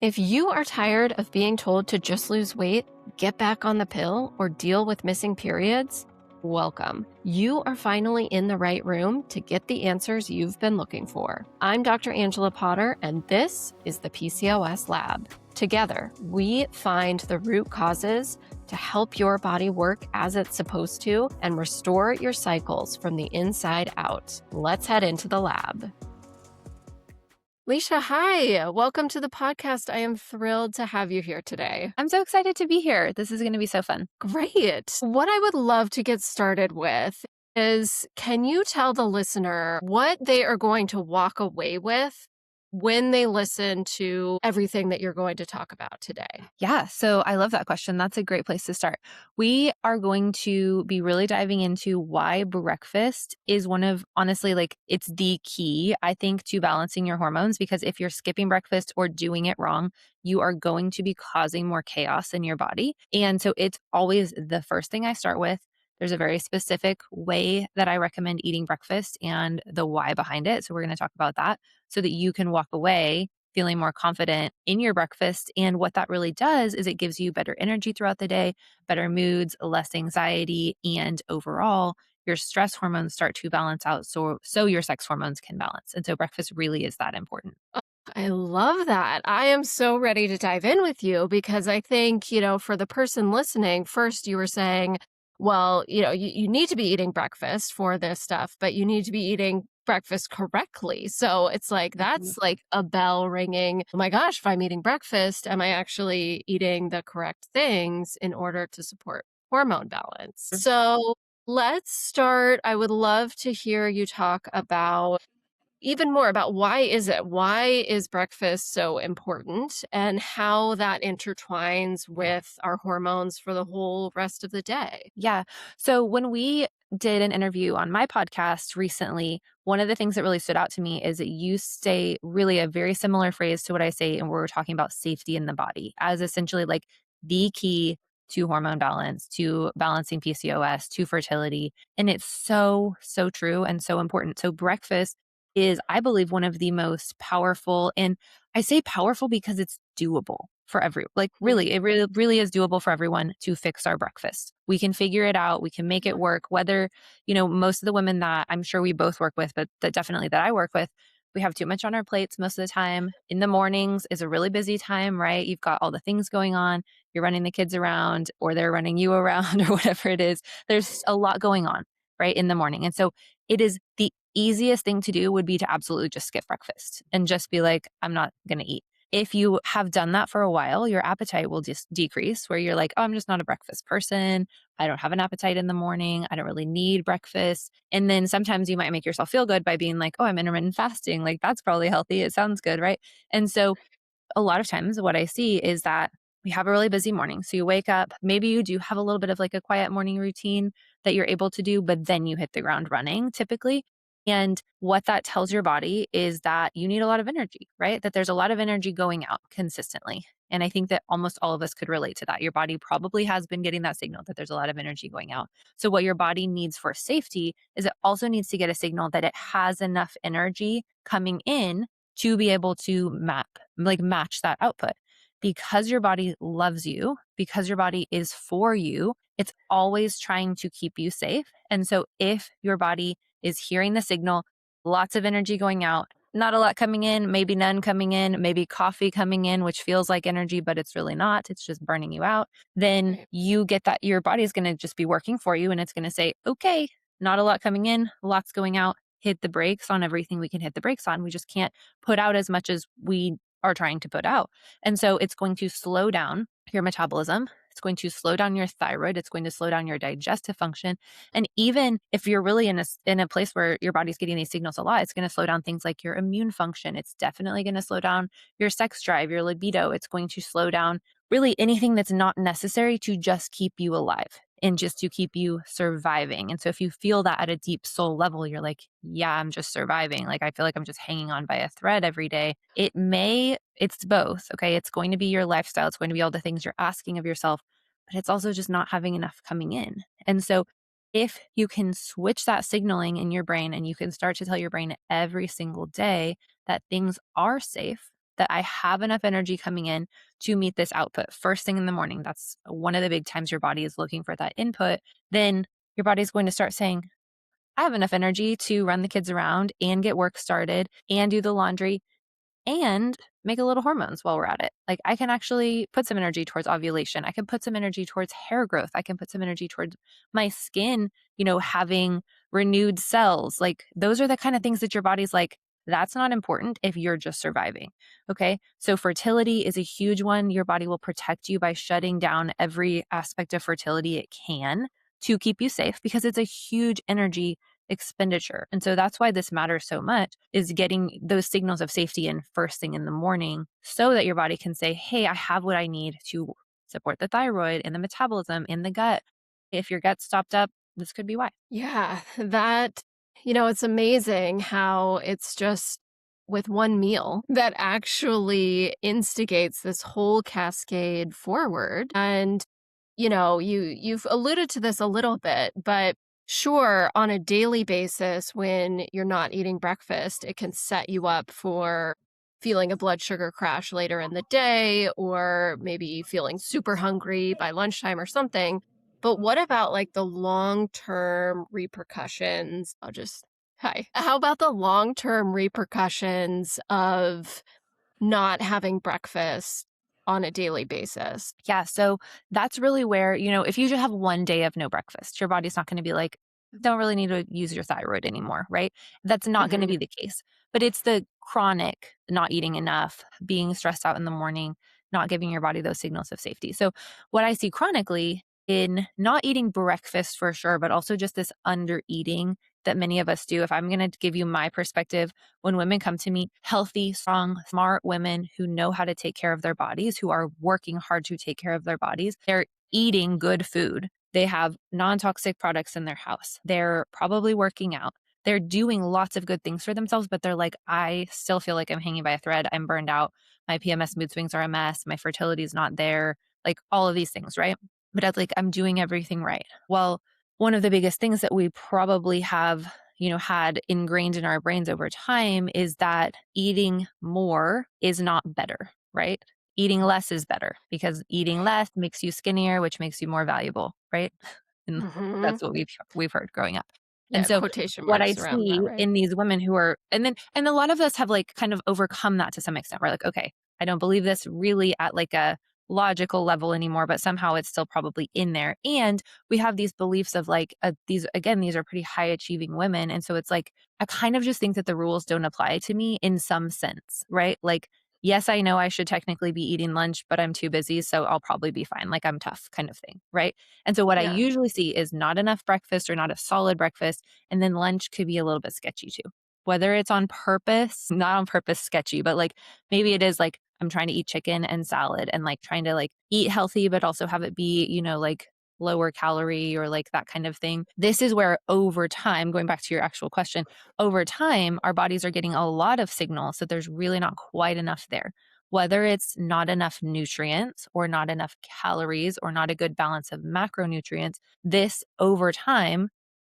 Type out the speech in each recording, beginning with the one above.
If you are tired of being told to just lose weight, get back on the pill, or deal with missing periods, welcome. You are finally in the right room to get the answers you've been looking for. I'm Dr. Angela Potter, and this is the PCOS Lab. Together, we find the root causes to help your body work as it's supposed to and restore your cycles from the inside out. Let's head into the lab. Leisha, hi. Welcome to the podcast. I am thrilled to have you here today. I'm so excited to be here. This is going to be so fun. Great. What I would love to get started with is, can you tell the listener what they are going to walk away with when they listen to everything that you're going to talk about today? Yeah, so I love that question. That's a great place to start. We are going to be really diving into why breakfast is one of, honestly, like it's the key, I think, to balancing your hormones. Because if you're skipping breakfast or doing it wrong, you are going to be causing more chaos in your body. And so it's always the first thing I start with. There's a very specific way that I recommend eating breakfast and the why behind it. So we're going to talk about that so that you can walk away feeling more confident in your breakfast. And what that really does is it gives you better energy throughout the day, better moods, less anxiety, and overall, your stress hormones start to balance out so your sex hormones can balance. And so breakfast really is that important. I love that. I am so ready to dive in with you because I think, for the person listening, first you were saying, well, you need to be eating breakfast for this stuff, but you need to be eating breakfast correctly. So it's like, Mhm. that's like a bell ringing. Oh my gosh, if I'm eating breakfast, am I actually eating the correct things in order to support hormone balance? So let's start. I would love to hear you talk about even more about why is breakfast so important and how that intertwines with our hormones for the whole rest of the day. Yeah. So when we did an interview on my podcast recently, one of the things that really stood out to me is that you say really a very similar phrase to what I say, and we're talking about safety in the body as essentially like the key to hormone balance, to balancing PCOS, to fertility. And it's so, so true and so important. So breakfast is, I believe, one of the most powerful, and I say powerful because it's doable for like really, it really is doable for everyone to fix our breakfast. We can figure it out. We can make it work. Whether, most of the women that I'm sure we both work with, but that definitely that I work with, we have too much on our plates most of the time. In the mornings is a really busy time, right? You've got all the things going on. You're running the kids around, or they're running you around, or whatever it is. There's a lot going on, right, in the morning. And so it is the easiest thing to do would be to absolutely just skip breakfast and just be like, I'm not going to eat. If you have done that for a while, your appetite will just decrease, where you're like, oh, I'm just not a breakfast person. I don't have an appetite in the morning. I don't really need breakfast. And then sometimes you might make yourself feel good by being like, oh, I'm intermittent fasting. Like that's probably healthy. It sounds good, right? And so a lot of times what I see is that we have a really busy morning. So you wake up, maybe you do have a little bit of like a quiet morning routine that you're able to do, but then you hit the ground running typically. And what that tells your body is that you need a lot of energy, right? That there's a lot of energy going out consistently. And I think that almost all of us could relate to that. Your body probably has been getting that signal that there's a lot of energy going out. So, what your body needs for safety is it also needs to get a signal that it has enough energy coming in to be able to match that output. Because your body loves you, because your body is for you, it's always trying to keep you safe. And so if your body is hearing the signal, lots of energy going out, not a lot coming in, maybe none coming in, maybe coffee coming in, which feels like energy, but it's really not. It's just burning you out. Then Right. you get that your body is going to just be working for you and it's going to say, okay, not a lot coming in, lots going out. Hit the brakes on everything we can hit the brakes on. We just can't put out as much as we are trying to put out. And so it's going to slow down your metabolism. It's going to slow down your thyroid. It's going to slow down your digestive function. And even if you're really in a place where your body's getting these signals a lot, it's going to slow down things like your immune function. It's definitely going to slow down your sex drive, your libido. It's going to slow down really anything that's not necessary to just keep you alive and just to keep you surviving. And so if you feel that at a deep soul level, you're like, yeah, I'm just surviving. Like I feel like I'm just hanging on by a thread every day. It's both. Okay. It's going to be your lifestyle. It's going to be all the things you're asking of yourself, but it's also just not having enough coming in. And so if you can switch that signaling in your brain and you can start to tell your brain every single day that things are safe, that I have enough energy coming in to meet this output first thing in the morning. That's one of the big times your body is looking for that input. Then your body's going to start saying, I have enough energy to run the kids around and get work started and do the laundry and make a little hormones while we're at it. Like I can actually put some energy towards ovulation. I can put some energy towards hair growth. I can put some energy towards my skin, having renewed cells. Like those are the kind of things that your body's like, that's not important if you're just surviving. Okay. So fertility is a huge one. Your body will protect you by shutting down every aspect of fertility it can to keep you safe because it's a huge energy expenditure. And so that's why this matters so much is getting those signals of safety in first thing in the morning so that your body can say, hey, I have what I need to support the thyroid and the metabolism in the gut. If your gut's stopped up, this could be why. Yeah, it's amazing how it's just with one meal that actually instigates this whole cascade forward. And, you've alluded to this a little bit, but sure, on a daily basis, when you're not eating breakfast, it can set you up for feeling a blood sugar crash later in the day, or maybe feeling super hungry by lunchtime or something. But what about like the long-term repercussions? Hi. How about the long-term repercussions of not having breakfast on a daily basis? Yeah. So that's really where, if you just have one day of no breakfast, your body's not going to be like, don't really need to use your thyroid anymore, right? That's not going to Mhm. be the case. But it's the chronic not eating enough, being stressed out in the morning, not giving your body those signals of safety. So, what I see chronically in not eating breakfast for sure, but also just this under eating that many of us do. If I'm going to give you my perspective, when women come to me, healthy, strong, smart women who know how to take care of their bodies, who are working hard to take care of their bodies, they're eating good food. They have non toxic products in their house. They're probably working out. They're doing lots of good things for themselves, but they're like, I still feel like I'm hanging by a thread. I'm burned out. My PMS mood swings are a mess. My fertility is not there. Like all of these things, right? But I'm doing everything right. Well, one of the biggest things that we probably have, had ingrained in our brains over time is that eating more is not better, right? Eating less is better because eating less makes you skinnier, which makes you more valuable, right? And Mhm. that's what we've heard growing up. And Yeah, so quotation what I marks around that, see right? in these women who are and a lot of us have like kind of overcome that to some extent. We're like, okay, I don't believe this really at like a logical level anymore, but somehow it's still probably in there. And we have these beliefs of like these are pretty high achieving women. And so it's like, I kind of just think that the rules don't apply to me in some sense, right? Like, yes, I know I should technically be eating lunch, but I'm too busy. So I'll probably be fine. Like I'm tough kind of thing, right? And so what I Yeah. usually see is not enough breakfast or not a solid breakfast. And then lunch could be a little bit sketchy too. Whether it's on purpose, not on purpose sketchy, but like maybe it is like I'm trying to eat chicken and salad and like trying to like eat healthy, but also have it be, like lower calorie or like that kind of thing. This is where over time, going back to your actual question, over time, our bodies are getting a lot of signals that there's really not quite enough there. Whether it's not enough nutrients or not enough calories or not a good balance of macronutrients, this over time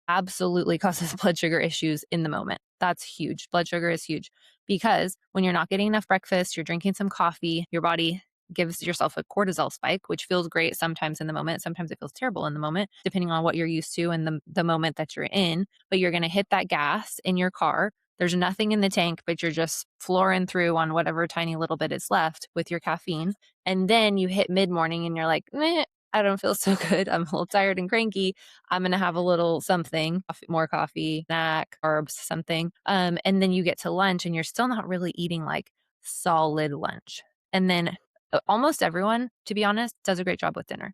absolutely causes blood sugar issues in the moment. That's huge. Blood sugar is huge because when you're not getting enough breakfast, you're drinking some coffee, your body gives yourself a cortisol spike, which feels great sometimes in the moment. Sometimes it feels terrible in the moment, depending on what you're used to and the moment that you're in. But you're going to hit that gas in your car. There's nothing in the tank, but you're just flooring through on whatever tiny little bit is left with your caffeine. And then you hit mid morning and you're like, meh, I don't feel so good. I'm a little tired and cranky. I'm going to have a little something, more coffee, snack, carbs, something. And then you get to lunch and you're still not really eating like solid lunch. And then almost everyone, to be honest, does a great job with dinner.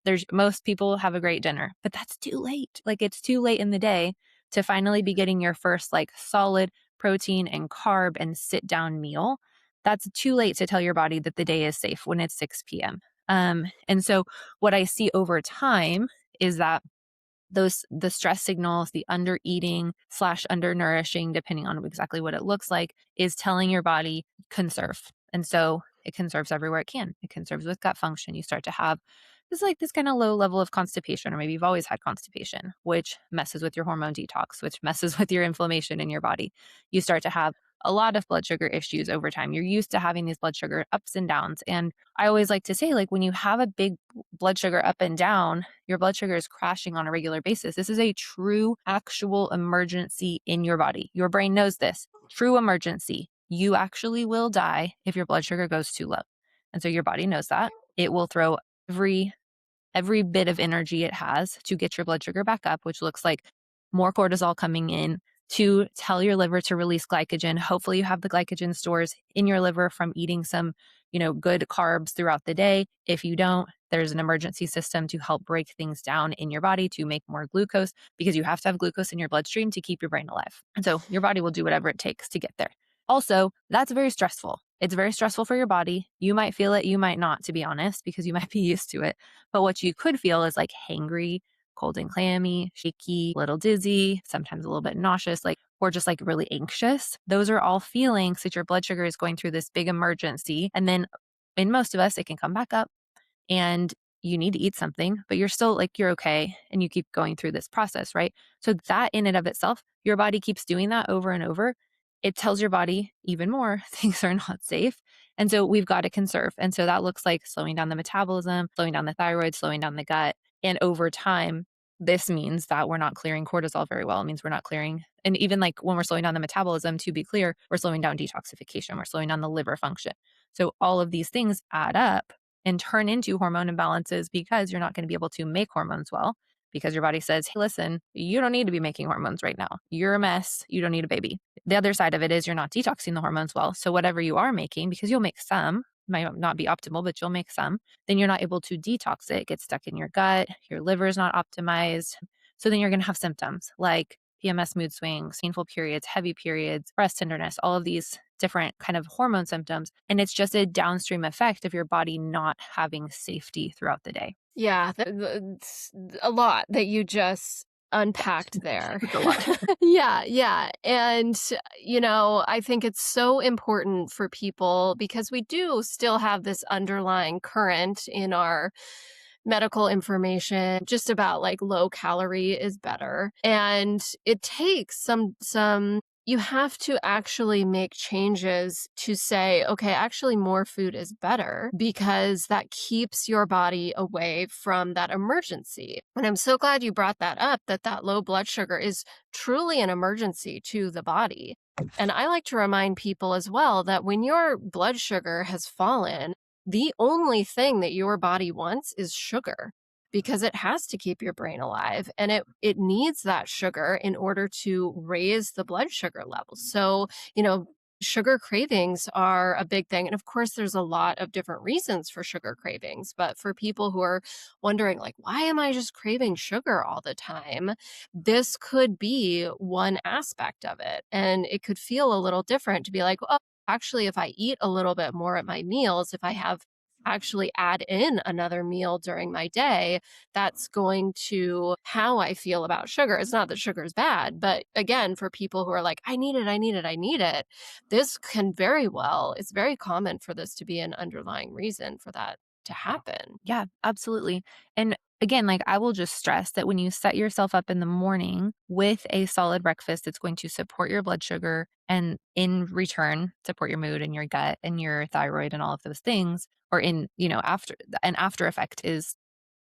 There's most people have a great dinner, but that's too late. Like it's too late in the day to finally be getting your first like solid protein and carb and sit down meal. That's too late to tell your body that the day is safe when it's 6 p.m. And so what I see over time is that the stress signals, the under eating slash undernourishing, depending on exactly what it looks like, is telling your body conserve. And so it conserves everywhere it can. It conserves with gut function. You start to have this kind of low level of constipation, or maybe you've always had constipation, which messes with your hormone detox, which messes with your inflammation in your body. You start to have a lot of blood sugar issues over time. You're used to having these blood sugar ups and downs. And I always like to say, like, when you have a big blood sugar up and down, your blood sugar is crashing on a regular basis. This is a true, actual emergency in your body. Your brain knows this. True emergency. You actually will die if your blood sugar goes too low. And so your body knows that. It will throw every bit of energy it has to get your blood sugar back up, which looks like more cortisol coming in to tell your liver to release glycogen. Hopefully you have the glycogen stores in your liver from eating some, good carbs throughout the day. If you don't, there's an emergency system to help break things down in your body to make more glucose, because you have to have glucose in your bloodstream to keep your brain alive. And so your body will do whatever it takes to get there. Also, that's very stressful. It's very stressful for your body. You might feel it, you might not, to be honest, because you might be used to it. But what you could feel is like hangry, cold and clammy, shaky, a little dizzy, sometimes a little bit nauseous, or just like really anxious. Those are all feelings that your blood sugar is going through this big emergency. And then in most of us, it can come back up and you need to eat something, but you're still like, you're okay. And you keep going through this process, right? So that in and of itself, your body keeps doing that over and over. It tells your body even more things are not safe. And so we've got to conserve. And so that looks like slowing down the metabolism, slowing down the thyroid, slowing down the gut. And over time, this means that we're not clearing cortisol very well. It means we're not clearing. And even like when we're slowing down the metabolism, to be clear, we're slowing down detoxification, we're slowing down the liver function. So all of these things add up and turn into hormone imbalances, because you're not going to be able to make hormones well, because your body says, hey, listen, you don't need to be making hormones right now. You're a mess. You don't need a baby. The other side of it is you're not detoxing the hormones well. So whatever you are making, because you'll make some, might not be optimal, but you'll make some, then you're not able to detox it. It gets stuck in your gut. Your liver is not optimized. So then you're going to have symptoms like PMS, mood swings, painful periods, heavy periods, breast tenderness, all of these different kind of hormone symptoms. And it's just a downstream effect of your body not having safety throughout the day. Yeah, it's a lot that you just unpacked there. It's a lot. Yeah. And, I think it's so important for people, because we do still have this underlying current in our medical information just about like low calorie is better. And it takes some you have to actually make changes to say, okay, actually more food is better, because that keeps your body away from that emergency. And I'm so glad you brought that up, that low blood sugar is truly an emergency to the body. And I like to remind people as well that when your blood sugar has fallen, the only thing that your body wants is sugar, because it has to keep your brain alive, and it needs that sugar in order to raise the blood sugar levels. So, sugar cravings are a big thing. And of course, there's a lot of different reasons for sugar cravings. But for people who are wondering, like, why am I just craving sugar all the time? This could be one aspect of it. And it could feel a little different to be like, oh, actually, if I eat a little bit more at my meals, if I have actually add in another meal during my day, that's going to how I feel about sugar. It's not that sugar is bad, but again, for people who are like, I need it, I need it, I need it, this can it's very common for this to be an underlying reason for that to happen. Yeah, absolutely. And again, like I will just stress that when you set yourself up in the morning with a solid breakfast, it's going to support your blood sugar and in return support your mood and your gut and your thyroid and all of those things. Or after effect is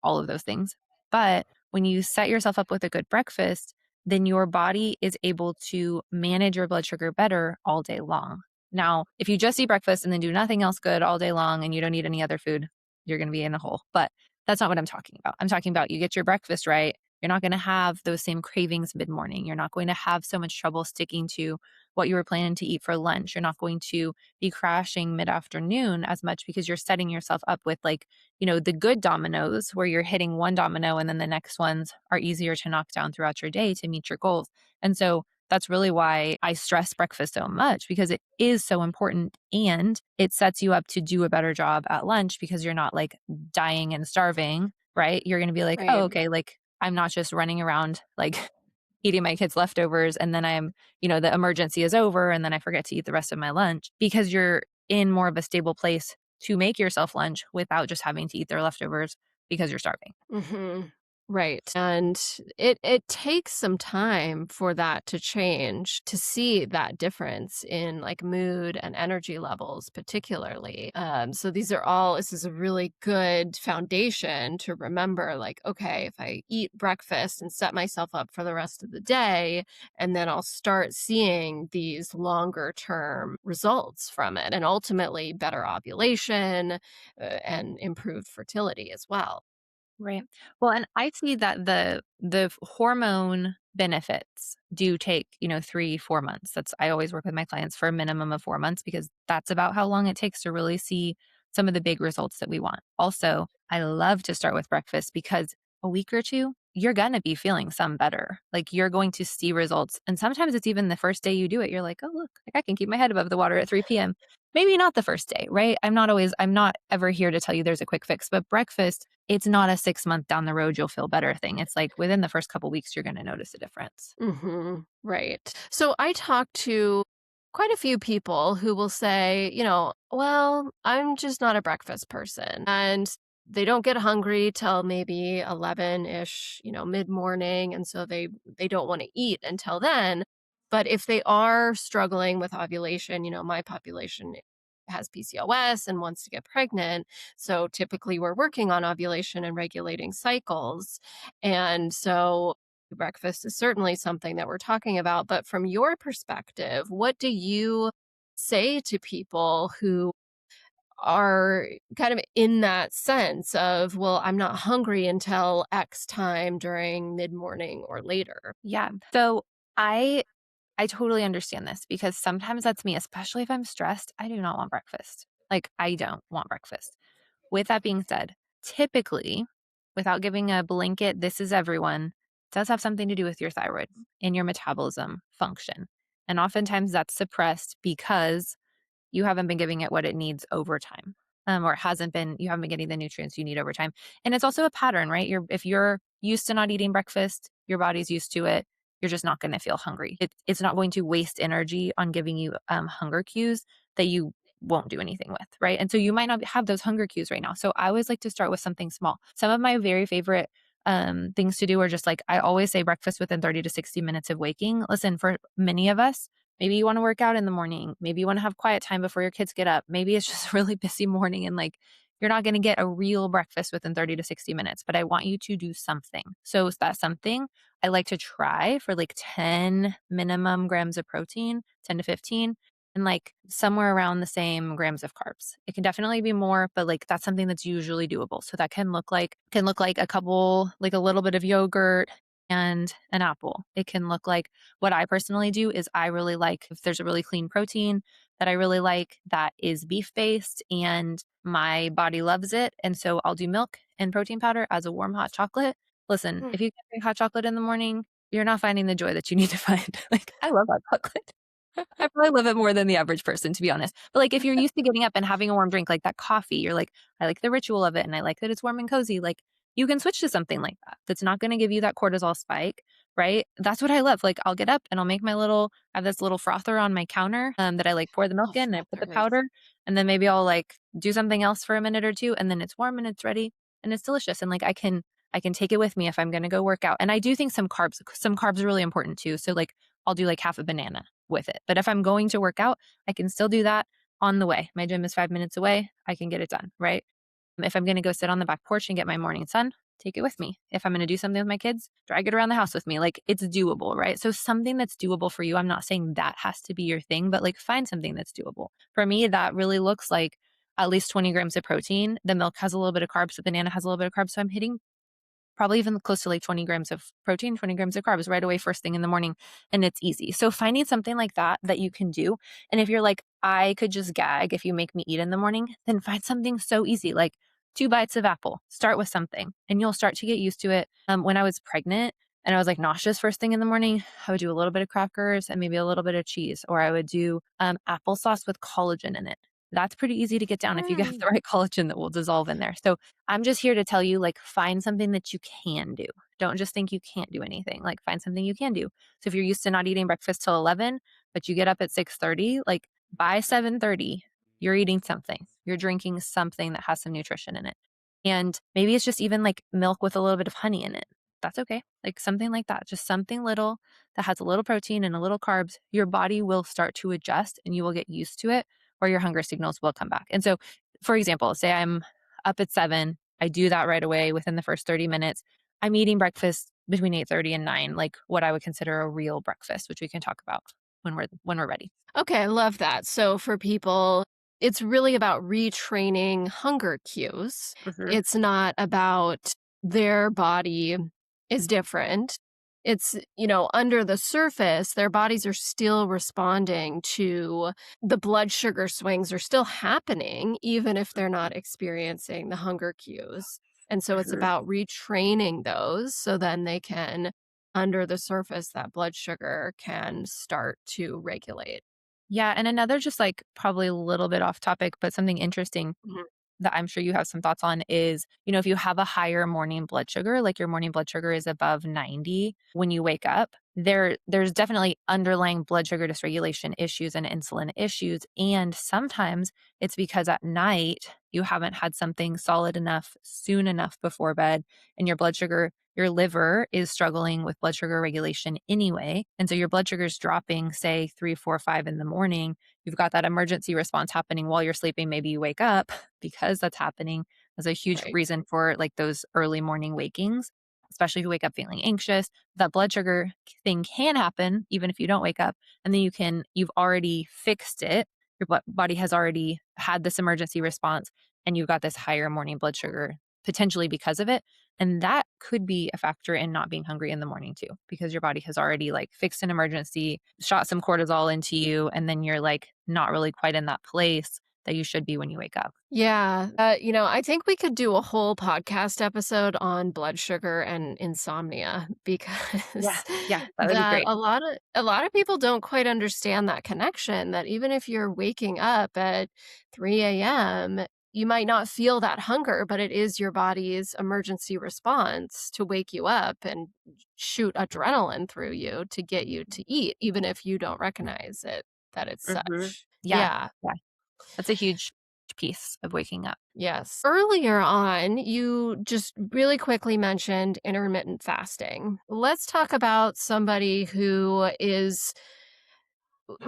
all of those things. But when you set yourself up with a good breakfast, then your body is able to manage your blood sugar better all day long. Now, if you just eat breakfast and then do nothing else good all day long and you don't eat any other food, you're going to be in a hole. But that's not what I'm talking about. I'm talking about you get your breakfast right. You're not going to have those same cravings mid morning. You're not going to have so much trouble sticking to what you were planning to eat for lunch. You're not going to be crashing mid afternoon as much, because you're setting yourself up with the good dominoes where you're hitting one domino and then the next ones are easier to knock down throughout your day to meet your goals. And so that's really why I stress breakfast so much, because it is so important and it sets you up to do a better job at lunch, because you're not like dying and starving, right? You're going to be like, oh, Right. okay, like I'm not just running around like eating my kids' leftovers and then the emergency is over and then I forget to eat the rest of my lunch, because you're in more of a stable place to make yourself lunch without just having to eat their leftovers because you're starving. Hmm. Right. And it takes some time for that to change, to see that difference in like mood and energy levels, particularly. So this is a really good foundation to remember like, okay, if I eat breakfast and set myself up for the rest of the day, and then I'll start seeing these longer term results from it and ultimately better ovulation and improved fertility as well. Right. Well, and I see that the hormone benefits do take, 3, 4 months. That's I always work with my clients for a minimum of 4 months because that's about how long it takes to really see some of the big results that we want. Also, I love to start with breakfast because a week or 2, you're gonna be feeling some better. Like, you're going to see results, and sometimes it's even the first day you do it, you're like, "Oh, look, like, I can keep my head above the water at 3 p.m." Maybe not the first day, right? I'm not ever here to tell you there's a quick fix, but breakfast, it's not a 6-month down the road you'll feel better thing. It's like within the first couple weeks, you're gonna notice a difference. Right. So I talk to quite a few people who will say, well, I'm just not a breakfast person. And they don't get hungry till maybe 11-ish, mid-morning. And so they don't want to eat until then. But if they are struggling with ovulation, my population has PCOS and wants to get pregnant. So typically we're working on ovulation and regulating cycles. And so breakfast is certainly something that we're talking about. But from your perspective, what do you say to people who are kind of in that sense of, well, I'm not hungry until X time during mid morning or later? Yeah. So I totally understand this because sometimes that's me, especially if I'm stressed. I do not want breakfast. Like, I don't want breakfast. With that being said, typically, without giving a blanket, this is everyone, does have something to do with your thyroid and your metabolism function. And oftentimes that's suppressed because you haven't been giving it what it needs over time. Or it hasn't been, you haven't been getting the nutrients you need over time. And it's also a pattern, right? If you're used to not eating breakfast, your body's used to it, you're just not going to feel hungry. It's not going to waste energy on giving you hunger cues that you won't do anything with, right? And so you might not have those hunger cues right now. So I always like to start with something small. Some of my very favorite things to do are just like, I always say breakfast within 30 to 60 minutes of waking. Listen, for many of us, maybe you want to work out in the morning. Maybe you want to have quiet time before your kids get up. Maybe it's just a really busy morning and like you're not going to get a real breakfast within 30 to 60 minutes, but I want you to do something. So is that something I like to try for like 10 minimum grams of protein, 10 to 15, and like somewhere around the same grams of carbs. It can definitely be more, but like that's something that's usually doable. So that can look like a couple, like a little bit of yogurt and an apple. It can look like what I personally do is I really like if there's a really clean protein that I really like that is beef based and my body loves it. And so I'll do milk and protein powder as a warm hot chocolate. Listen, Mm. if you drink hot chocolate in the morning, you're not finding the joy that you need to find. Like I love hot chocolate. I probably love it more than the average person, to be honest. But like if you're used to getting up and having a warm drink like that coffee, you're like, I like the ritual of it and I like that it's warm and cozy. Like you can switch to something like that. That's not going to give you that cortisol spike, right? That's what I love. Like I'll get up and I'll make I have this little frother on my counter that I like pour the milk Oh, in and I put the brothers. powder and then maybe I'll like do something else for a minute or two and then it's warm and it's ready and it's delicious. And like I can take it with me if I'm going to go work out. And I do think some carbs are really important too. So like I'll do like half a banana with it. But if I'm going to work out, I can still do that on the way. My gym is 5 minutes away. I can get it done, right? If I'm going to go sit on the back porch and get my morning sun, take it with me. If I'm going to do something with my kids, drag it around the house with me. Like it's doable, right? So something that's doable for you. I'm not saying that has to be your thing, but like find something that's doable. For me, that really looks like at least 20 grams of protein. The milk has a little bit of carbs, the banana has a little bit of carbs. So I'm hitting probably even close to like 20 grams of protein, 20 grams of carbs right away, first thing in the morning. And it's easy. So finding something like that you can do. And if you're like, I could just gag if you make me eat in the morning, then find something so easy, like 2 bites of apple. Start with something and you'll start to get used to it. When I was pregnant and I was like nauseous first thing in the morning, I would do a little bit of crackers and maybe a little bit of cheese, or I would do applesauce with collagen in it. That's pretty easy to get down if you get Mm. the right collagen that will dissolve in there. So I'm just here to tell you, like, find something that you can do. Don't just think you can't do anything. Like, find something you can do. So if you're used to not eating breakfast till 11, but you get up at 6:30, like by 7:30, you're eating something. You're drinking something that has some nutrition in it. And maybe it's just even like milk with a little bit of honey in it. that's okay. Like something like that, just something little that has a little protein and a little carbs, your body will start to adjust and you will get used to it, or your hunger signals will come back. And so, for example, say I'm up at 7, I do that right away within the first 30 minutes. I'm eating breakfast between 8:30 and 9, like what I would consider a real breakfast, which we can talk about when we're ready. Okay, I love that. So for people, it's really about retraining hunger cues. For sure. It's not about their body is different. It's under the surface, their bodies are still responding to the blood sugar swings are still happening, even if they're not experiencing the hunger cues. And so For it's sure. about retraining those so then they can, under the surface, that blood sugar can start to regulate. Yeah, and another just like probably a little bit off topic, but something interesting Mhm. that I'm sure you have some thoughts on is, if you have a higher morning blood sugar, like your morning blood sugar is above 90 when you wake up, there's definitely underlying blood sugar dysregulation issues and insulin issues. And sometimes it's because at night you haven't had something solid enough soon enough before bed, and your liver is struggling with blood sugar regulation anyway. And so your blood sugar is dropping, say 3, 4, 5 in the morning. You've got that emergency response happening while you're sleeping. Maybe you wake up because that's happening. That's a huge Right. reason for like those early morning wakings, especially if you wake up feeling anxious. That blood sugar thing can happen even if you don't wake up. And then you've already fixed it. Your body has already had this emergency response, and you've got this higher morning blood sugar potentially because of it. And that could be a factor in not being hungry in the morning too, because your body has already like fixed an emergency, shot some cortisol into you, and then you're like not really quite in that place that you should be when you wake up. Yeah. I think we could do a whole podcast episode on blood sugar and insomnia Yeah. because Yeah, that would be that great. a lot of people don't quite understand that connection that even if you're waking up at 3 a.m., you might not feel that hunger, but it is your body's emergency response to wake you up and shoot adrenaline through you to get you to eat, even if you don't recognize it that it's Mhm. such. Yeah, Yeah. yeah. That's a huge piece of waking up. Yes. Earlier on, you just really quickly mentioned intermittent fasting. Let's talk about somebody who is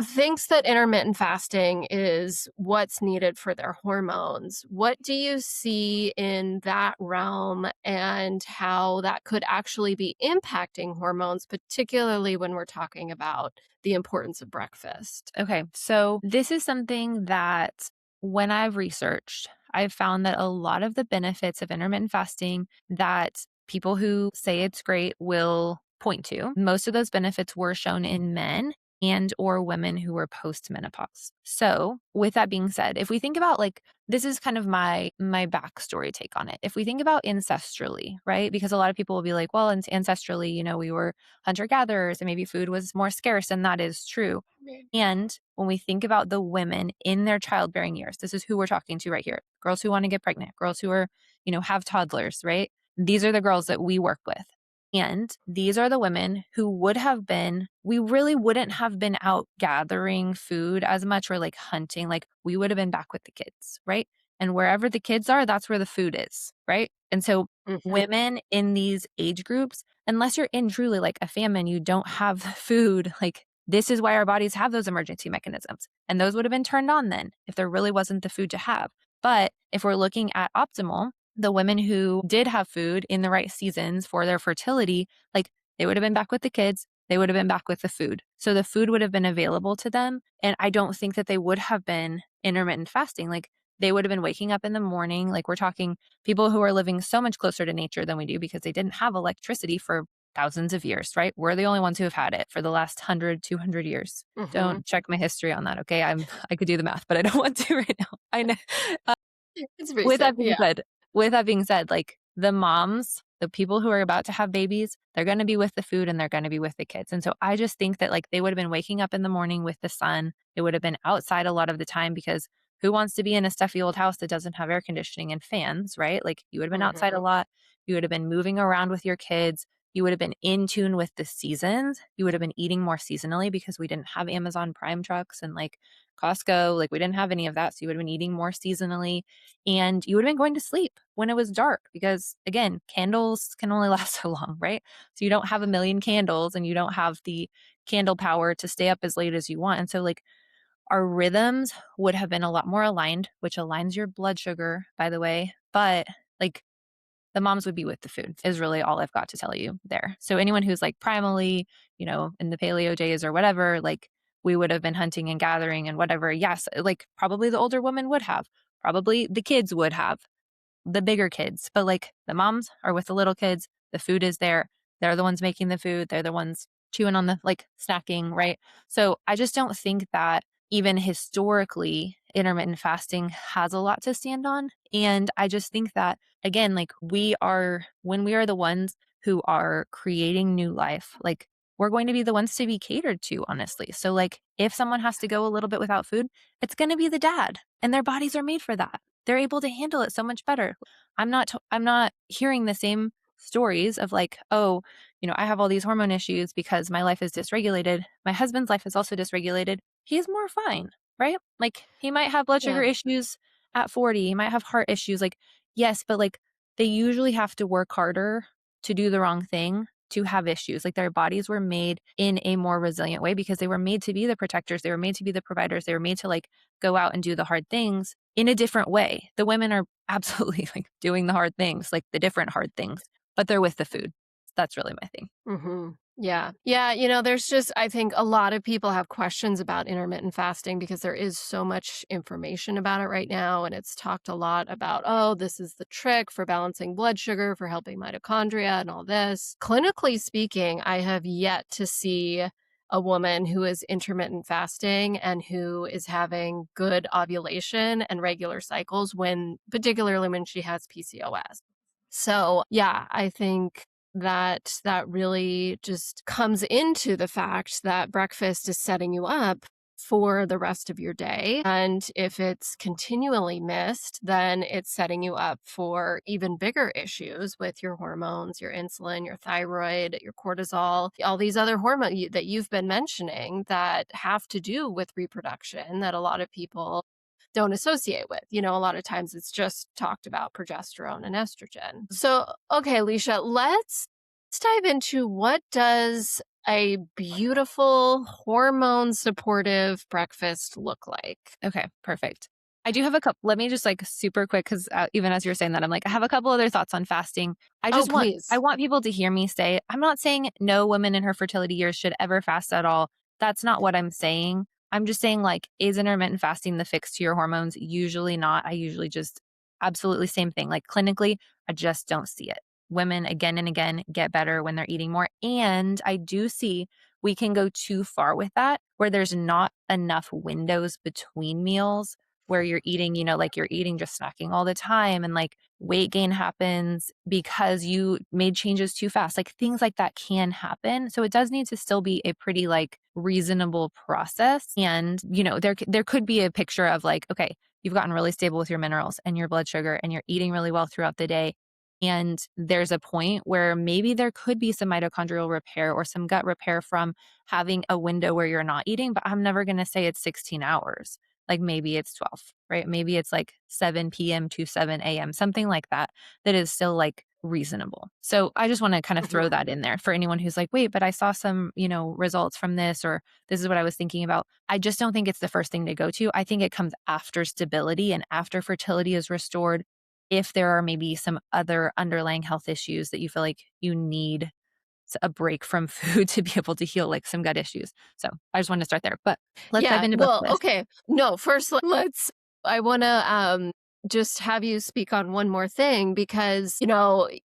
thinks that intermittent fasting is what's needed for their hormones. What do you see in that realm and how that could actually be impacting hormones, particularly when we're talking about the importance of breakfast? Okay, so this is something that when I've researched, I've found that a lot of the benefits of intermittent fasting that people who say it's great will point to, most of those benefits were shown in men and or women who were postmenopause. So, with that being said, if we think about like this is kind of my backstory take on it. If we think about ancestrally, right? Because a lot of people will be like, well, ancestrally, we were hunter gatherers and maybe food was more scarce, and that is true. And when we think about the women in their childbearing years, this is who we're talking to right here. Girls who want to get pregnant, girls who are, have toddlers, right? These are the girls that we work with. And these are the women who we really wouldn't have been out gathering food as much or like hunting. Like we would have been back with the kids, right? And wherever the kids are, that's where the food is, right? And so Mhm. women in these age groups, unless you're in truly like a famine, you don't have food, like this is why our bodies have those emergency mechanisms. And those would have been turned on then if there really wasn't the food to have. But if we're looking at optimal, the women who did have food in the right seasons for their fertility, like they would have been back with the kids, they would have been back with the food. So the food would have been available to them. And I don't think that they would have been intermittent fasting. Like they would have been waking up in the morning. Like we're talking people who are living so much closer to nature than we do because they didn't have electricity for thousands of years, right? We're the only ones who have had it for the last 100, 200 years. Mhm. Don't check my history on that, okay? I could do the math, but I don't want to right now. I know. It's With recent. that being Yeah. said with that being said, like, the moms, the people who are about to have babies, they're gonna be with the food and they're gonna be with the kids, and so I just think that, like, they would've been waking up in the morning with the sun, they would've been outside a lot of the time because who wants to be in a stuffy old house that doesn't have air conditioning and fans, right? Like, you would've been outside a Mhm. lot, you would've been moving around with your kids, You would have been in tune with the seasons. You would have been eating more seasonally because we didn't have Amazon Prime trucks and like Costco. Like we didn't have any of that. So you would have been eating more seasonally and you would have been going to sleep when it was dark because, again, candles can only last so long, right? So you don't have a million candles and you don't have the candle power to stay up as late as you want. And so, like, our rhythms would have been a lot more aligned, which aligns your blood sugar, by the way. But like the moms would be with the food, is really all I've got to tell you there. So anyone who's like primally, in the paleo days or whatever, like we would have been hunting and gathering and whatever. Yes, like probably the older woman would have, probably the kids would have, the bigger kids, but like the moms are with the little kids. The food is there. They're the ones making the food. They're the ones chewing on the like snacking, right? So I just don't think that even historically, intermittent fasting has a lot to stand on. And I just think that, again, like when we are the ones who are creating new life, like we're going to be the ones to be catered to, honestly. So, like, if someone has to go a little bit without food, it's going to be the dad, and their bodies are made for that. They're able to handle it so much better. I'm not hearing the same stories of like, oh, I have all these hormone issues because my life is dysregulated. My husband's life is also dysregulated. He's more fine, right? Like he might have blood sugar Yeah. issues at 40. He might have heart issues. Like, yes, but like they usually have to work harder to do the wrong thing to have issues. Like their bodies were made in a more resilient way because they were made to be the protectors. They were made to be the providers. They were made to like go out and do the hard things in a different way. The women are absolutely like doing the hard things, like the different hard things, but they're with the food. That's really my thing. Yeah. Yeah. There's just, I think a lot of people have questions about intermittent fasting because there is so much information about it right now. And it's talked a lot about, oh, this is the trick for balancing blood sugar, for helping mitochondria and all this. Clinically speaking, I have yet to see a woman who is intermittent fasting and who is having good ovulation and regular cycles particularly when she has PCOS. So, yeah, I think that really just comes into the fact that breakfast is setting you up for the rest of your day. And if it's continually missed, then it's setting you up for even bigger issues with your hormones, your insulin, your thyroid, your cortisol, all these other hormones that you've been mentioning that have to do with reproduction that a lot of people don't associate with. A lot of times it's just talked about progesterone and estrogen. So, okay, Leisha, let's dive into what does a beautiful hormone supportive breakfast look like? Okay, perfect. I do have a couple. Let me just like super quick because even as you're saying that, I'm like, I have a couple other thoughts on fasting. Oh, I please. want people to hear me say, I'm not saying no woman in her fertility years should ever fast at all. That's not what I'm saying. I'm just saying, like, is intermittent fasting the fix to your hormones? Usually not. I usually just absolutely same thing. Like clinically, I just don't see it. Women again and again get better when they're eating more. And I do see we can go too far with that where there's not enough windows between meals where you're eating, like you're eating just snacking all the time and like weight gain happens because you made changes too fast. Like things like that can happen. So it does need to still be a pretty like reasonable process. And, there could be a picture of like, okay, you've gotten really stable with your minerals and your blood sugar and you're eating really well throughout the day. And there's a point where maybe there could be some mitochondrial repair or some gut repair from having a window where you're not eating, but I'm never going to say it's 16 hours. Like maybe it's 12, right? Maybe it's like 7 p.m. to 7 a.m., something like that, that is still like reasonable. So I just want to kind of throw that in there for anyone who's like, wait, but I saw some, results from this, or this is what I was thinking about. I just don't think it's the first thing to go to. I think it comes after stability and after fertility is restored. If there are maybe some other underlying health issues that you feel like you need a break from food to be able to heal like some gut issues. So I just wanted to start there, but let's dive Yeah. into Well, breakfast. okay. No, first I want to just have you speak on one more thing because,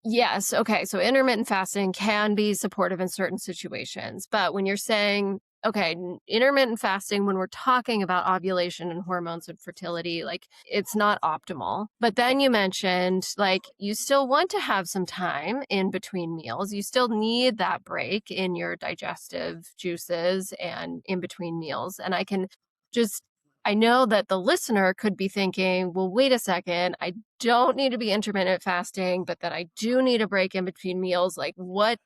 yes, okay, so intermittent fasting can be supportive in certain situations, but when you're saying okay, intermittent fasting when we're talking about ovulation and hormones and fertility, like it's not optimal. But then you mentioned like you still want to have some time in between meals. You still need that break in your digestive juices and in between meals. And I know that the listener could be thinking, well, wait a second, I don't need to be intermittent fasting, but then I do need a break in between meals. Like, what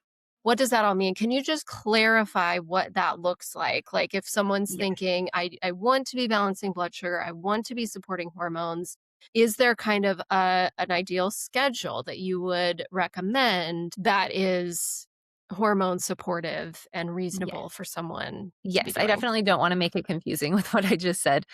what does that all mean? Can you just clarify what that looks like? Like if someone's Yes. thinking, I want to be balancing blood sugar, I want to be supporting hormones. Is there kind of an ideal schedule that you would recommend that is hormone supportive and reasonable Yes. for someone to be Yes. I doing? definitely don't want to make it confusing with what I just said.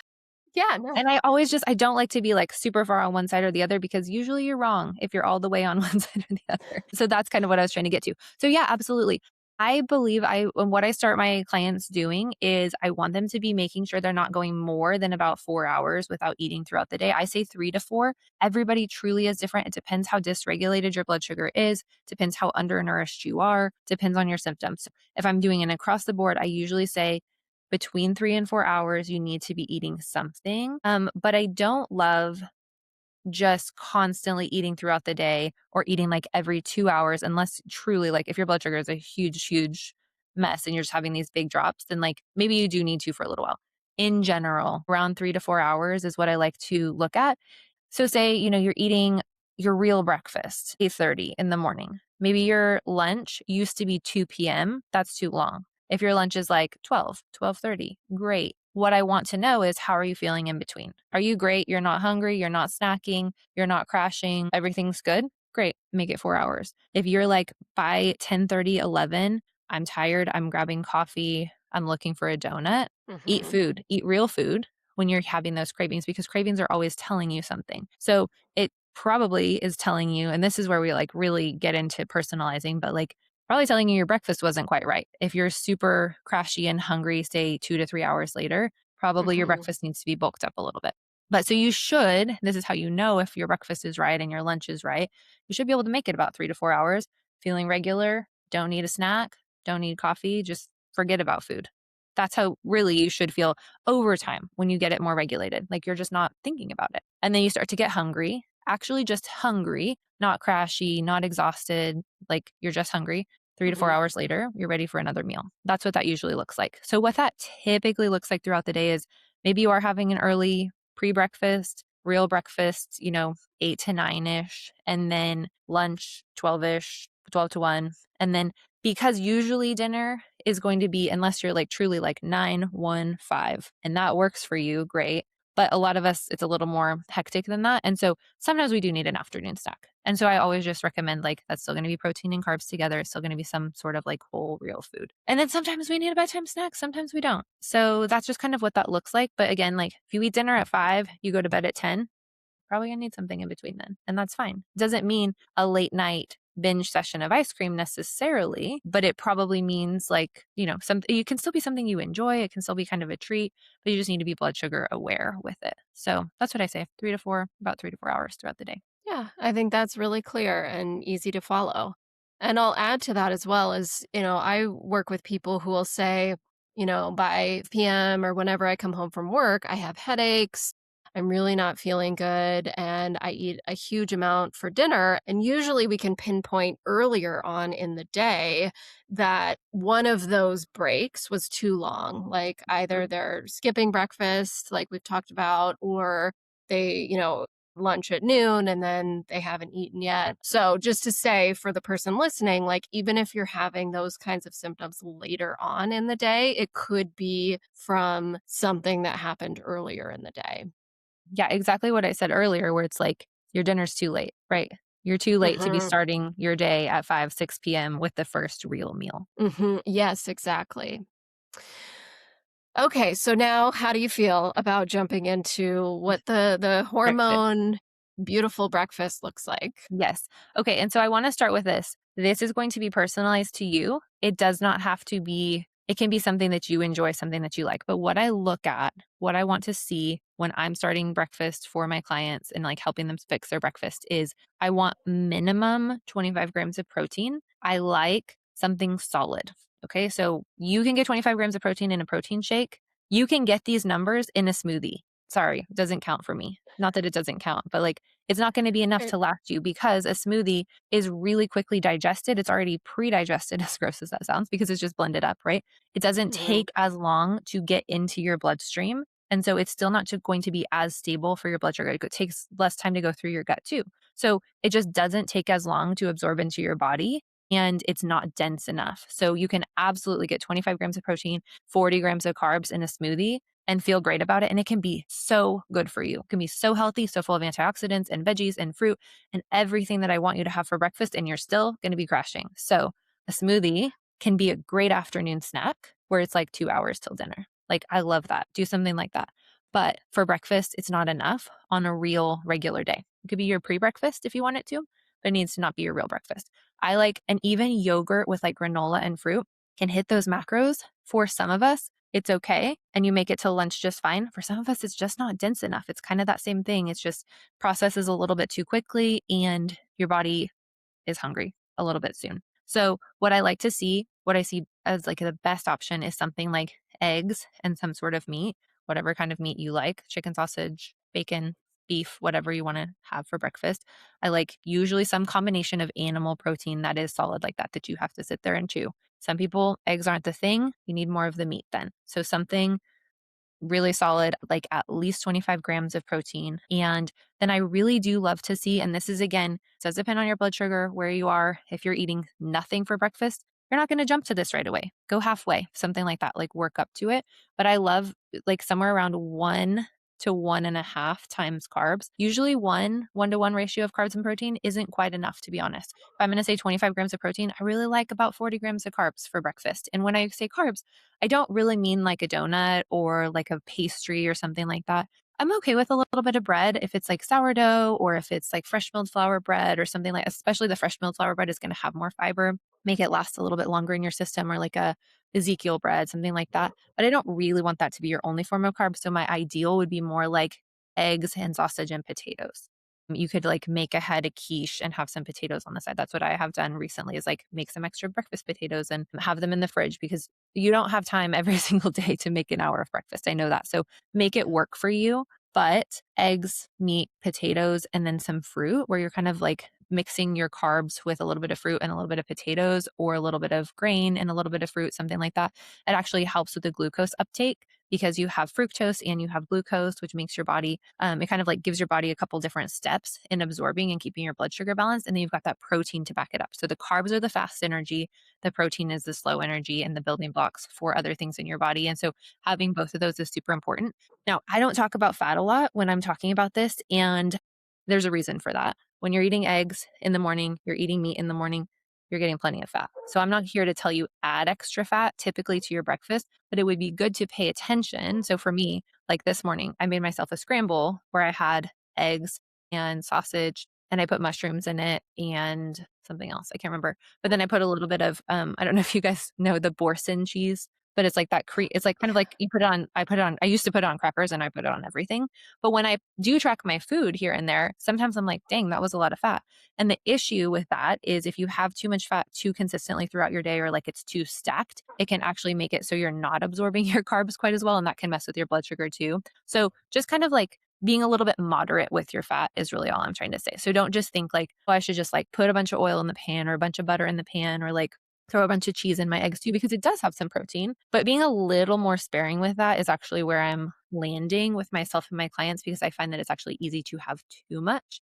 Yeah, no. And I don't like to be like super far on one side or the other because usually you're wrong if you're all the way on one side or the other. So that's kind of what I was trying to get to. So yeah, absolutely. I believe what I start my clients doing is I want them to be making sure they're not going more than about 4 hours without eating throughout the day. I say 3 to 4. Everybody truly is different. It depends how dysregulated your blood sugar is, depends how undernourished you are, depends on your symptoms. So if I'm doing an across the board, I usually say between 3 and 4 hours, you need to be eating something. But I don't love just constantly eating throughout the day or eating like every 2 hours, unless truly, like, if your blood sugar is a huge, huge mess and you're just having these big drops, then like maybe you do need to for a little while. In general, around 3 to 4 hours is what I like to look at. So say, you're eating your real breakfast, 8:30 in the morning. Maybe your lunch used to be 2 p.m. That's too long. If your lunch is like 12:30, great. What I want to know is, how are you feeling in between? Are you great? You're not hungry, you're not snacking, you're not crashing, everything's good? Great. Make it 4 hours. If you're like by 10:30, 11, I'm tired, I'm grabbing coffee, I'm looking for a donut, eat Hmm. food, eat real food when you're having those cravings, because cravings are always telling you something. So it probably is telling you, and this is where we like really get into personalizing, but like probably telling you your breakfast wasn't quite right. If you're super crashy and hungry, say 2 to 3 hours later, probably your Hmm. breakfast needs to be bulked up a little bit. But so you should, this is how you know if your breakfast is right and your lunch is right. You should be able to make it about 3 to 4 hours, feeling regular, don't need a snack, don't need coffee, just forget about food. That's how really you should feel over time when you get it more regulated. Like you're just not thinking about it. And then you start to get hungry, actually just hungry, not crashy, not exhausted, like you're just hungry. 3 to 4 hours later, you're ready for another meal. That's what that usually looks like. So, what that typically looks like throughout the day is maybe you are having an early pre breakfast, real breakfast, 8 to 9 ish, and then lunch, 12 ish, 12 to 1. And then because usually dinner is going to be, unless you're like truly like 9, 1, 5, and that works for you, great. But a lot of us, it's a little more hectic than that. And so sometimes we do need an afternoon snack. And so I always just recommend like that's still going to be protein and carbs together. It's still going to be some sort of like whole real food. And then sometimes we need a bedtime snack. Sometimes we don't. So that's just kind of what that looks like. But again, like if you eat dinner at 5, you go to bed at 10, probably gonna need something in between then. And that's fine. Doesn't mean a late night binge session of ice cream necessarily, but it probably means like, some you can still be something you enjoy. It can still be kind of a treat, but you just need to be blood sugar aware with it. So that's what I say. About 3 to 4 hours throughout the day. Yeah, I think that's really clear and easy to follow. And I'll add to that as well as, I work with people who will say, by PM or whenever I come home from work, I have headaches. I'm really not feeling good. And I eat a huge amount for dinner. And usually we can pinpoint earlier on in the day that one of those breaks was too long. Like either Mhm. they're skipping breakfast, like we've talked about, or they, lunch at noon and then they haven't eaten yet. So, just to say for the person listening, like, even if you're having those kinds of symptoms later on in the day, it could be from something that happened earlier in the day. Yeah, exactly what I said earlier, where it's like your dinner's too late, right? You're too late to be Hmm. starting your day at 5, 6 p.m. with the first real meal. Hmm. Yes, exactly. Okay, so now how do you feel about jumping into what the Breakfast. hormone beautiful breakfast looks like? Yes. Okay. And so I want to start with this. This is going to be personalized to you. It does not have to be, it can be something that you enjoy, something that you like. But what I look at, what I want to see when I'm starting breakfast for my clients and like helping them fix their breakfast is I want minimum 25 grams of protein. I like something solid. Okay. So you can get 25 grams of protein in a protein shake. You can get these numbers in a smoothie. Sorry, doesn't count for me. Not that it doesn't count, but like it's not going to be enough Right. to last you because a smoothie is really quickly digested. It's already pre-digested, as gross as that sounds, because it's just blended up, right? It doesn't Mhm. take as long to get into your bloodstream. And so it's still not going to be as stable for your blood sugar. It takes less time to go through your gut too. So it just doesn't take as long to absorb into your body. and it's not dense enough. So you can absolutely get 25 grams of protein, 40 grams of carbs in a smoothie and feel great about it. And it can be so good for you. It can be so healthy, so full of antioxidants and veggies and fruit and everything that I want you to have for breakfast. And you're still going to be crashing. So a smoothie can be a great afternoon snack where it's like 2 hours till dinner. Like, I love that. Do something like that. But for breakfast, it's not enough on a real regular day. It could be your pre breakfast if you want it to, but it needs to not be your real breakfast. I like, and even yogurt with like granola and fruit can hit those macros. For some of us, it's okay. And you make it till lunch just fine. For some of us, it's just not dense enough. It's kind of that same thing. It's just processes a little bit too quickly and your body is hungry a little bit soon. So what I like to see, what I see as like the best option is something like eggs and some sort of meat, whatever kind of meat you like, chicken, sausage, bacon, beef, whatever you want to have for breakfast. I like usually some combination of animal protein that is solid like that you have to sit there and chew. Some people, eggs aren't the thing. You need more of the meat then. So something really solid, like at least 25 grams of protein. And then I really do love to see, and this is again, does depend on your blood sugar, where you are. If you're eating nothing for breakfast, you're not going to jump to this right away. Go halfway, something like that, like work up to it. But I love like somewhere around 1 to 1.5 times carbs. Usually 1 1 to 1 ratio of carbs and protein isn't quite enough, to be honest. If I'm going to say 25 grams of protein, I really like about 40 grams of carbs for breakfast. And when I say carbs, I don't really mean like a donut or like a pastry or something like that. I'm okay with a little bit of bread if it's like sourdough or if it's like fresh milled flour bread or something like, especially the fresh milled flour bread is going to have more fiber, make it last a little bit longer in your system, or like a Ezekiel bread, something like that. But I don't really want that to be your only form of carbs. So my ideal would be more like eggs and sausage and potatoes. You could like make ahead a quiche and have some potatoes on the side. That's what I have done recently, is like make some extra breakfast potatoes and have them in the fridge, because you don't have time every single day to make an hour of breakfast. I know that. So make it work for you. But eggs, meat, potatoes, and then some fruit, where you're kind of like mixing your carbs with a little bit of fruit and a little bit of potatoes, or a little bit of grain and a little bit of fruit, something like that. It actually helps with the glucose uptake because you have fructose and you have glucose, which makes your body, it kind of like gives your body a couple different steps in absorbing and keeping your blood sugar balanced. And then you've got that protein to back it up. So the carbs are the fast energy, the protein is the slow energy and the building blocks for other things in your body. And so having both of those is super important. Now, I don't talk about fat a lot when I'm talking about this, and there's a reason for that. When you're eating eggs in the morning, you're eating meat in the morning, you're getting plenty of fat. So I'm not here to tell you add extra fat typically to your breakfast, but it would be good to pay attention. So for me, like this morning, I made myself a scramble where I had eggs and sausage and I put mushrooms in it and something else. I can't remember. But then I put a little bit of I don't know if you guys know the Boursin cheese, but it's like that it's like kind of like you put it on, I used to put it on crackers and I put it on everything. But when I do track my food here and there, sometimes I'm like, dang, that was a lot of fat. And the issue with that is if you have too much fat too consistently throughout your day, or like it's too stacked, it can actually make it so you're not absorbing your carbs quite as well. And that can mess with your blood sugar too. So just kind of like being a little bit moderate with your fat is really all I'm trying to say. So don't just think like, oh, I should just like put a bunch of oil in the pan or a bunch of butter in the pan, or like throw a bunch of cheese in my eggs too, because it does have some protein. But being a little more sparing with that is actually where I'm landing with myself and my clients, because I find that it's actually easy to have too much.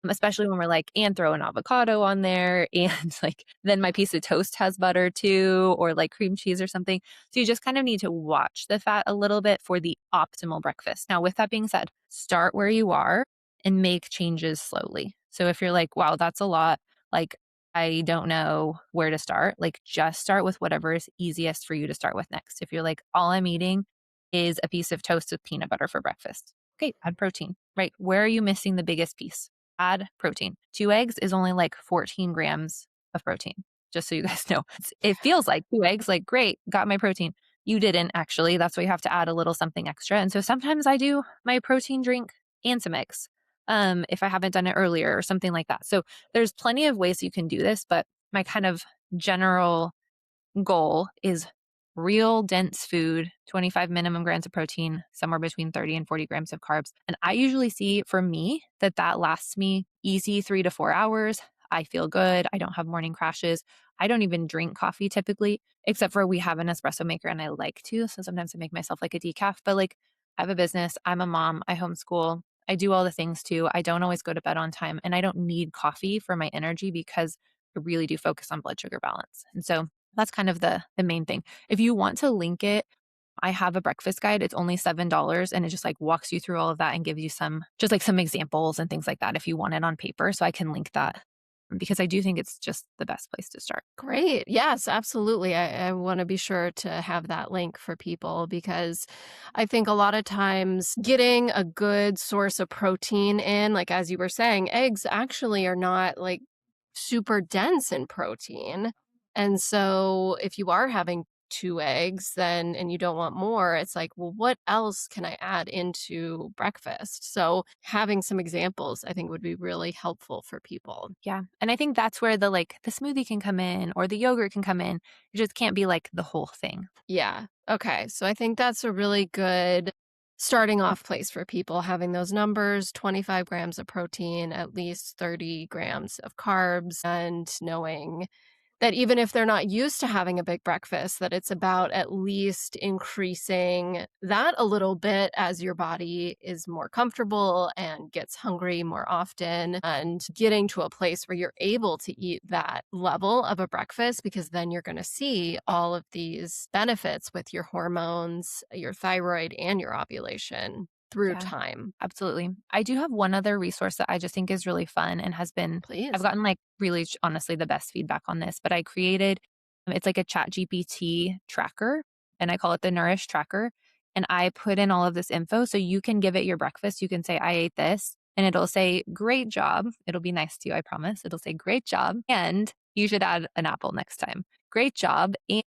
Especially when we're like, and throw an avocado on there, and like then my piece of toast has butter too, or like cream cheese or something. So you just kind of need to watch the fat a little bit for the optimal breakfast. Now, with that being said, start where you are and make changes slowly. So if you're like, wow, that's a lot, like I don't know where to start, like just start with whatever is easiest for you to start with next. If you're like, all I'm eating is a piece of toast with peanut butter for breakfast. Okay, add protein, right? Where are you missing the biggest piece? Add protein. 2 eggs is only like 14 grams of protein, just so you guys know. It feels like 2 eggs, like great, got my protein. You didn't actually. That's why you have to add a little something extra. And so sometimes I do my protein drink and some eggs if I haven't done it earlier or something like that. So there's plenty of ways you can do this, but my kind of general goal is real dense food, 25 minimum grams of protein, somewhere between 30 and 40 grams of carbs. And I usually see for me that that lasts me easy 3 to 4 hours. I feel good. I don't have morning crashes. I don't even drink coffee typically, except for we have an espresso maker and I like to. So sometimes I make myself like a decaf, but like I have a business. I'm a mom. I homeschool. I do all the things too. I don't always go to bed on time, and I don't need coffee for my energy because I really do focus on blood sugar balance. And so that's kind of the main thing. If you want to link it, I have a breakfast guide. It's only $7 and it just like walks you through all of that and gives you some examples and things like that if you want it on paper. So I can link that because I do think it's just the best place to start. Great. Yes, absolutely. I want to be sure to have that link for people because I think a lot of times getting a good source of protein in, like as you were saying, eggs actually are not like super dense in protein. And so if you are having two eggs then and you don't want more, it's like, well, what else can I add into breakfast? So having some examples I think would be really helpful for people. Yeah. And I think that's where the smoothie can come in or the yogurt can come in. It just can't be like the whole thing. Yeah. Okay. So I think that's a really good starting off place for people having those numbers 25 grams of protein, at least 30 grams of carbs, and knowing that even if they're not used to having a big breakfast, that it's about at least increasing that a little bit as your body is more comfortable and gets hungry more often, and getting to a place where you're able to eat that level of a breakfast, because then you're going to see all of these benefits with your hormones, your thyroid, and your ovulation through Yeah. time. Absolutely. I do have one other resource that I just think is really fun and Please. I've gotten like really honestly the best feedback on this, but I created, it's like a chat GPT tracker and I call it the Nourish Tracker. And I put in all of this info so you can give it your breakfast. You can say, I ate this and it'll say, great job. It'll be nice to you, I promise. It'll say, great job. And you should add an apple next time. Great job. And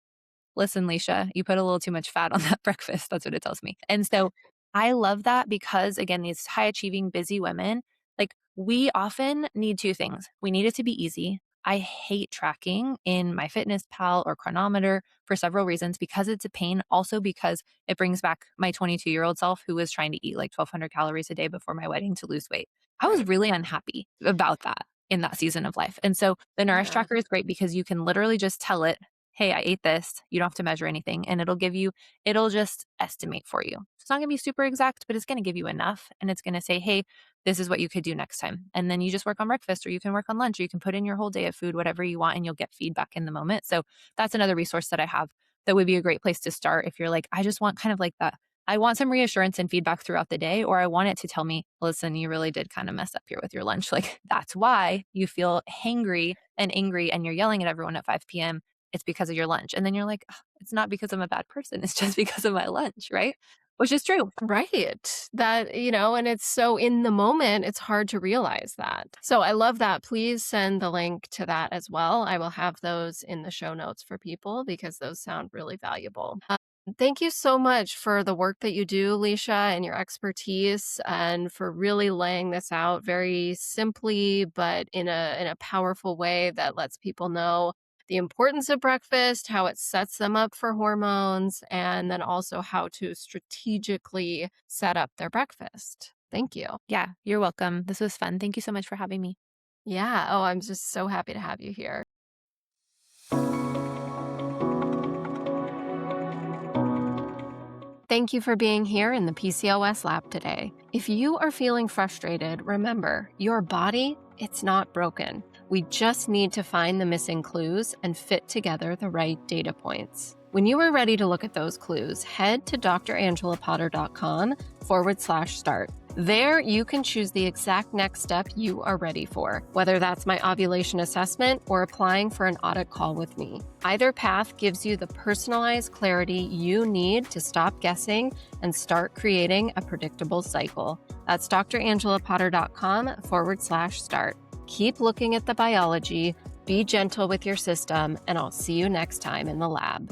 listen, Leisha, you put a little too much fat on that breakfast. That's what it tells me. And so I love that because, again, these high achieving, busy women, like we often need two things. We need it to be easy. I hate tracking in my fitness pal or chronometer for several reasons because it's a pain. Also, because it brings back my 22-year-old self who was trying to eat like 1,200 calories a day before my wedding to lose weight. I was Right. really unhappy about that in that season of life. And so the Nourish Yeah. Tracker is great because you can literally just tell it, hey, I ate this. You don't have to measure anything. And it'll just estimate for you. It's not going to be super exact, but it's going to give you enough. And it's going to say, hey, this is what you could do next time. And then you just work on breakfast or you can work on lunch or you can put in your whole day of food, whatever you want, and you'll get feedback in the moment. So that's another resource that I have that would be a great place to start if you're like, I just want kind of like that. I want some reassurance and feedback throughout the day, or I want it to tell me, listen, you really did kind of mess up here with your lunch. Like that's why you feel hangry and angry and you're yelling at everyone at 5 p.m. It's because of your lunch. And then you're like, "Ugh, it's not because I'm a bad person. It's just because of my lunch," right? Which is true. Right. That, and it's so in the moment, it's hard to realize that. So I love that. Please send the link to that as well. I will have those in the show notes for people because those sound really valuable. Thank you so much for the work that you do, Leisha, and your expertise, and for really laying this out very simply, but in a powerful way that lets people know the importance of breakfast, how it sets them up for hormones, and then also how to strategically set up their breakfast. Thank you. Yeah, you're welcome. This was fun. Thank you so much for having me. Yeah. Oh, I'm just so happy to have you here. Thank you for being here in the PCOS lab today. If you are feeling frustrated, remember, your body, it's not broken. We just need to find the missing clues and fit together the right data points. When you are ready to look at those clues, head to drangelapotter.com/start. There, you can choose the exact next step you are ready for, whether that's my ovulation assessment or applying for an audit call with me. Either path gives you the personalized clarity you need to stop guessing and start creating a predictable cycle. That's drangelapotter.com/start. Keep looking at the biology, be gentle with your system, and I'll see you next time in the lab.